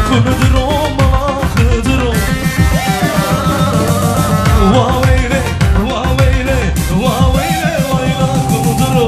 كندرو ما خدرو واويلي واويلي واويلي ويلا كندرو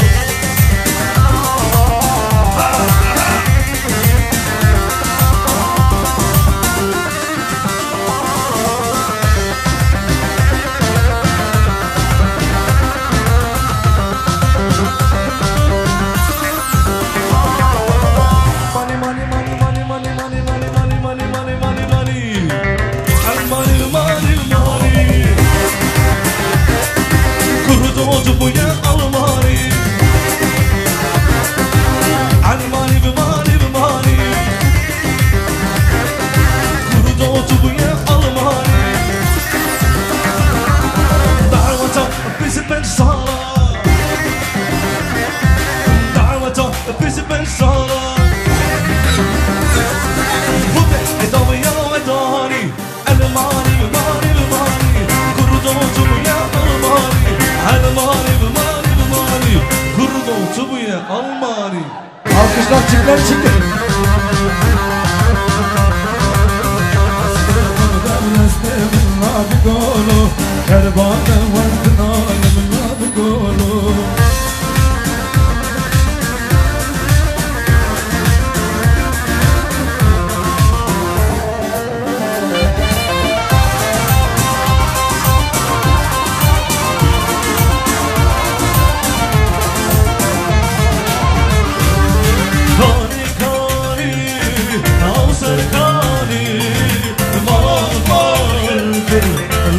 Almani. Alkışlar çıklar çıklar.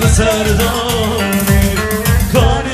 سردانی کانی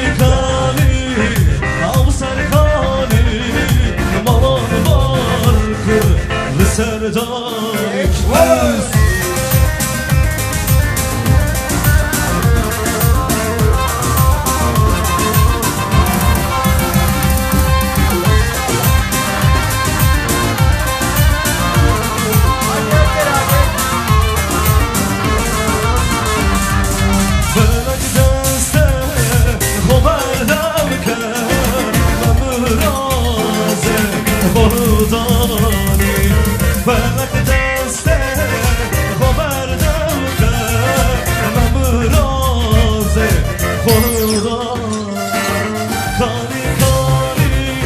کانی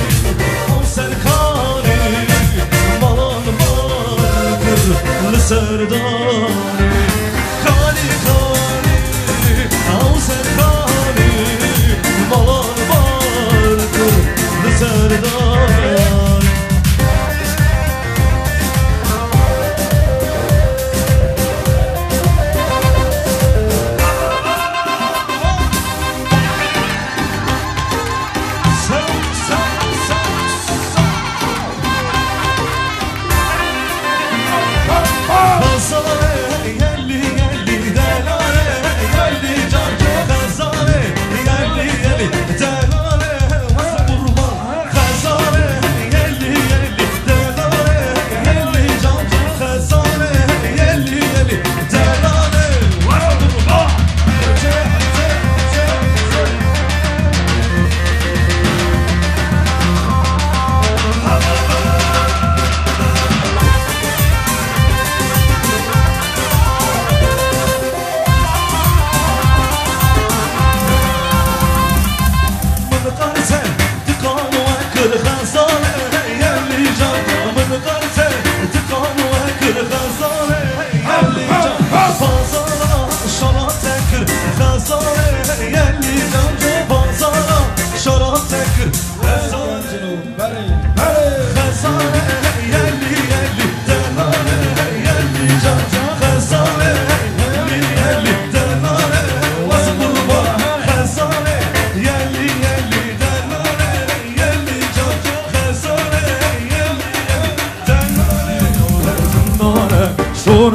او سرکانی مالان بار کن سردانی سردانی کانی کانی او سرکانی مالان بار کن سردانی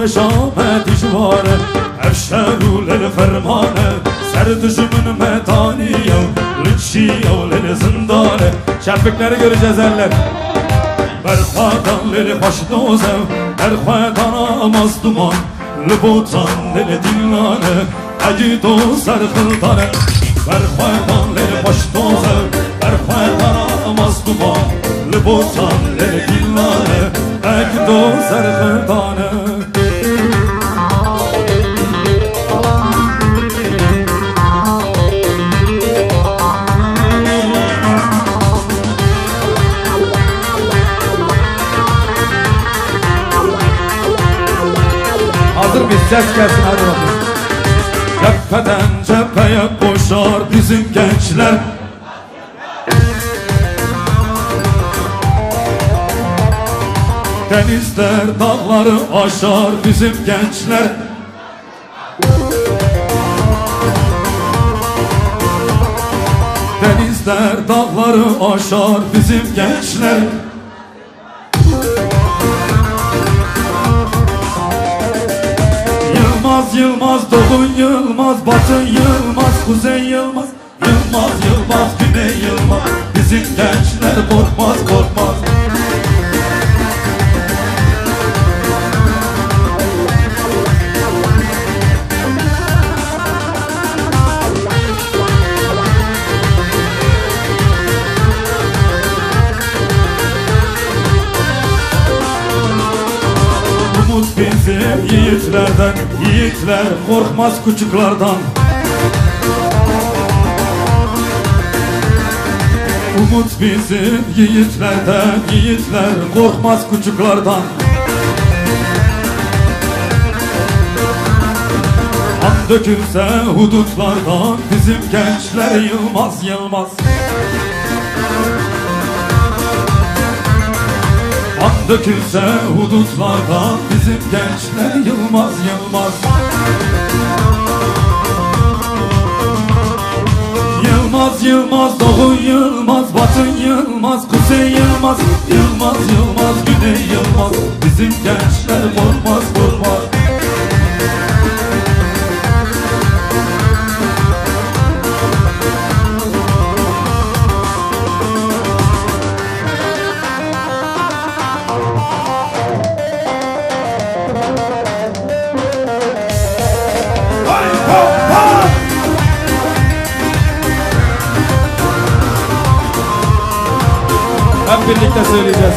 شام دشواره افشارو للفرمانه سر düşümün metaniye lütşiye lil zindane şerfikleri göreceğiz eller berxadan lil baş doze berxadan amaz duman lübutan lil dinlane acı dostlar kıldane berxadan lil baş doze berxadan amaz duman لبوتان لدلانه اگدو سرخدانه Hazır mıyız? Ses gelsin hadi bakalım. Cepheden cepheye koşar bizim gençler Denizler dağları aşar bizim gençler Denizler dağları aşar bizim gençler Yılmaz Yılmaz, Doğu Yılmaz, Batı Yılmaz, Kuzey Yılmaz Yılmaz Yılmaz, Güney Yılmaz Bizim gençler korkmaz korkmaz Umut bizim yiğitlerden, yiğitler korkmaz küçüklerden Umut bizim yiğitlerden, yiğitler korkmaz küçüklerden Kan dökülse hudutlardan bizim gençler yılmaz yılmaz Kan dökülse hudutlardan bizim gençler yılmaz yılmaz Yılmaz Yılmaz, Doğu Yılmaz, Batı Yılmaz, Kuzey Yılmaz Yılmaz Yılmaz, Güney Yılmaz Bizim gençler korkmaz korkmaz Hep birlikte söyleyeceğiz.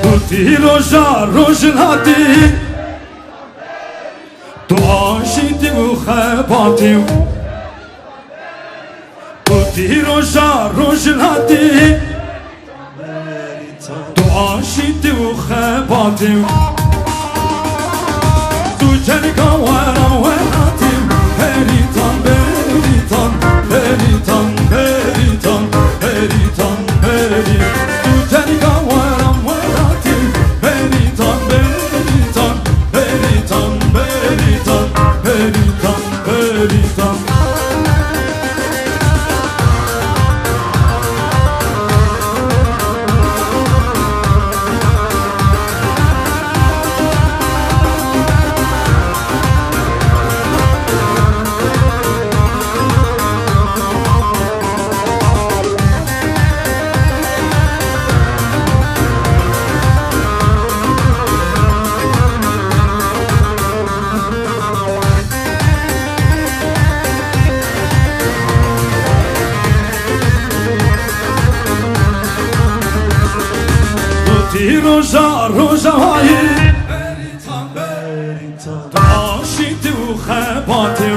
Tuti roja rojin hadi Tu aşiti u khebati Tuti roja rojin hadi Tu aşiti u khebati Tu cerika varam veratim Peritan beritan Peritan beritan Peritan beritan Tu cerika varam veratim Peritan beritan Peritan beritan Peritan beritan Roja, roja hayi Beritan, beritan Aşiti u khebati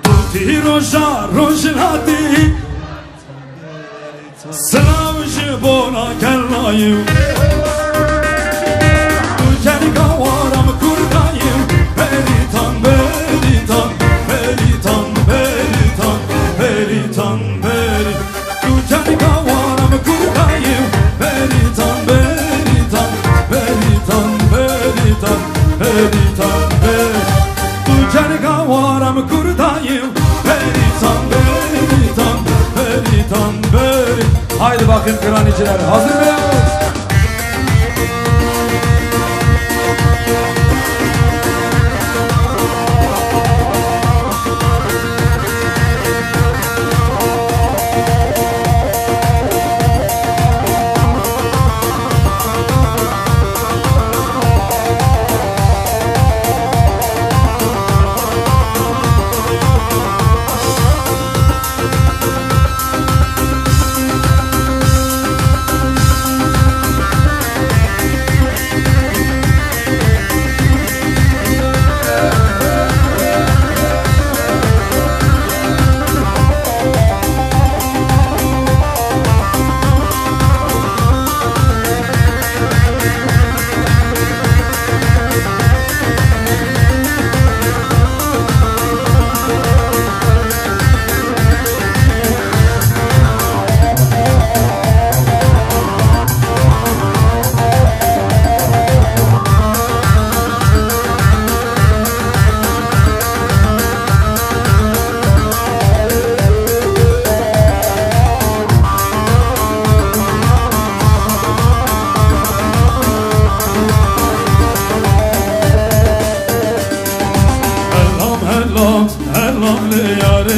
Tuti roja, rojin hadi Slavji bona kellayim Tu cerika varam kurdayim Beritan, beritan Beritan, beritan Beritan, beritan Tu cerika varam kurdayim Beritan, beritan, beritan, beritan, beritan, beritan Tu cerika varam kurdayım Beritan, beritan, beritan, beritan Haydi bakayım kraniciler. Hazır mıyız?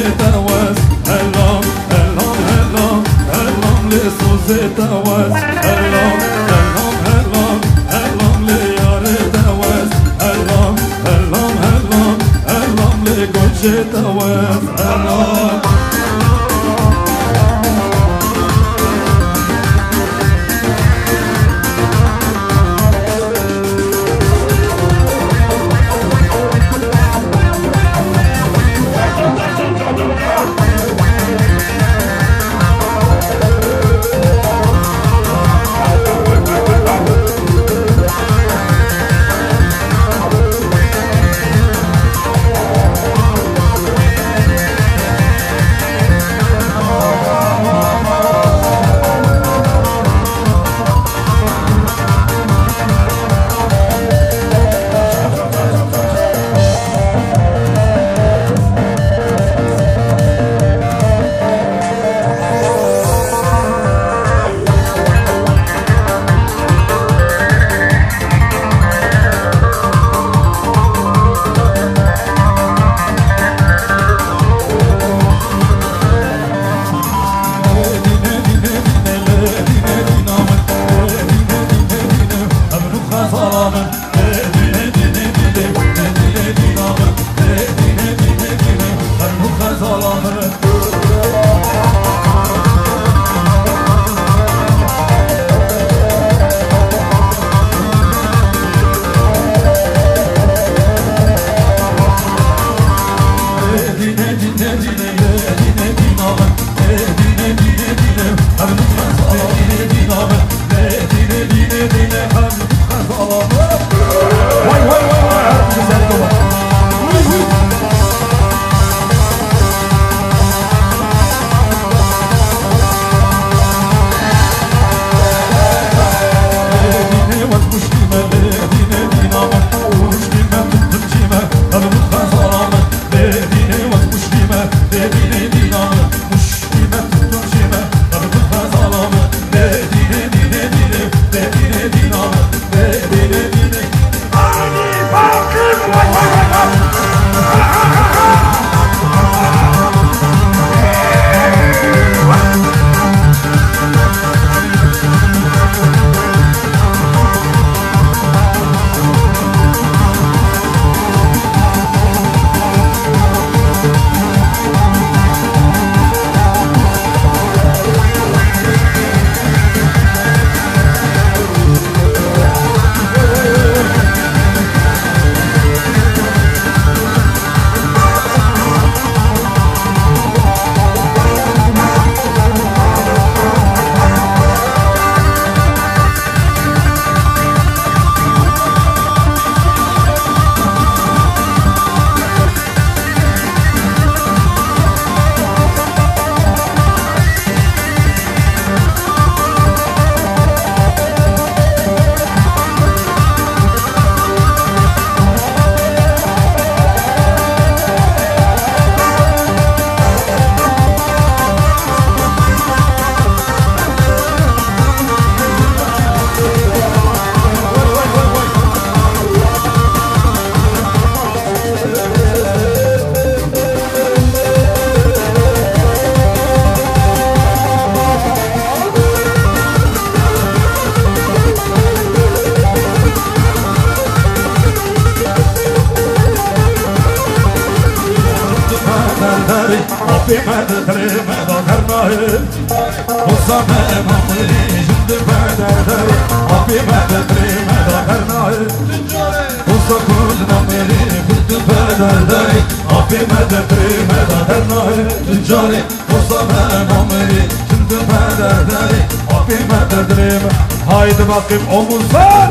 تواز هلام هلام هلام هلام لسوز تواز هلام هلام هلام هلام لیار تواز هلام هلام هلام هلام لگوش تواز هلام Haydi bakayım omuzlar.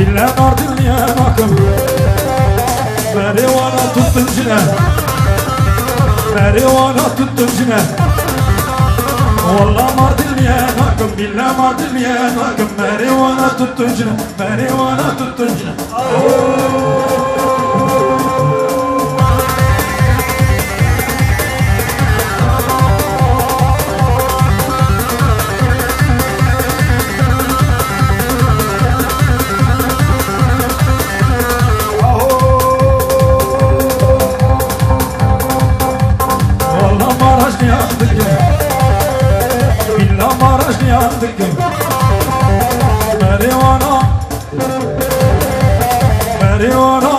Billa Mardin yanakım Marihuana tuttun cine Marihuana tuttun cine Valla Mardin yanakım Billa Mardin yanakım Marihuana tuttun cine Marihuana tuttun cine Marihuana Marihuana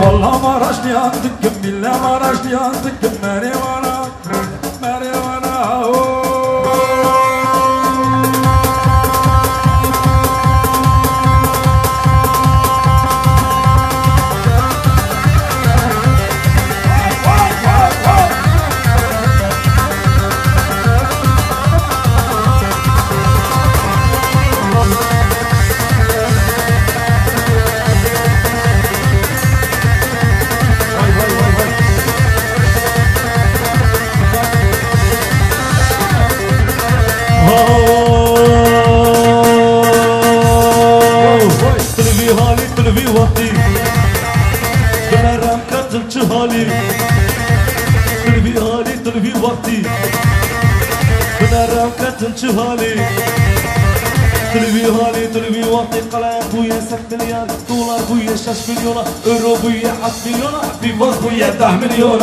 Vallahi Maraşlı yandık Billah Maraşlı yandık Marihuana Marihuana طلبي وقتي انا رام كتبت حالي طلبي حالي طلبي وقتي انا رام كتبت حالي طلبي حالي طلبي وقتي قلم بويا 7 مليار دولار بويا 6 مليون اورو بويا 10 مليون بيفوز بويا 10 مليون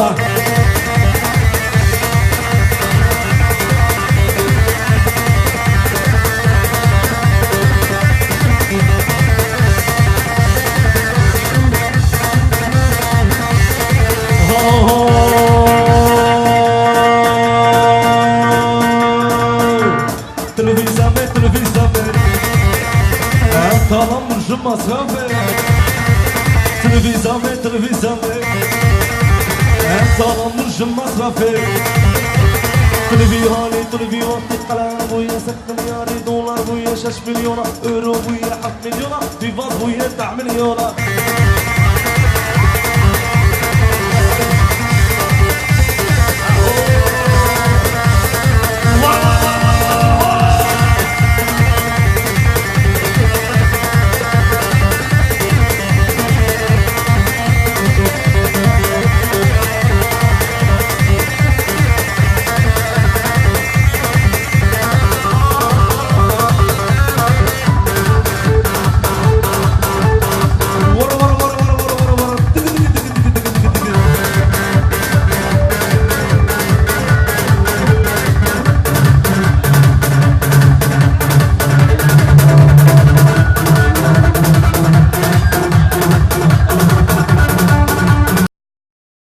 Tamam vuruşum masrafı Televizyon En sağlam vuruşum masrafı Televi vakti kalan bu ya 6 milyar dolar bu ya 6 milyona euro bu ya 10 milyona bir vaz bu ya 10 milyona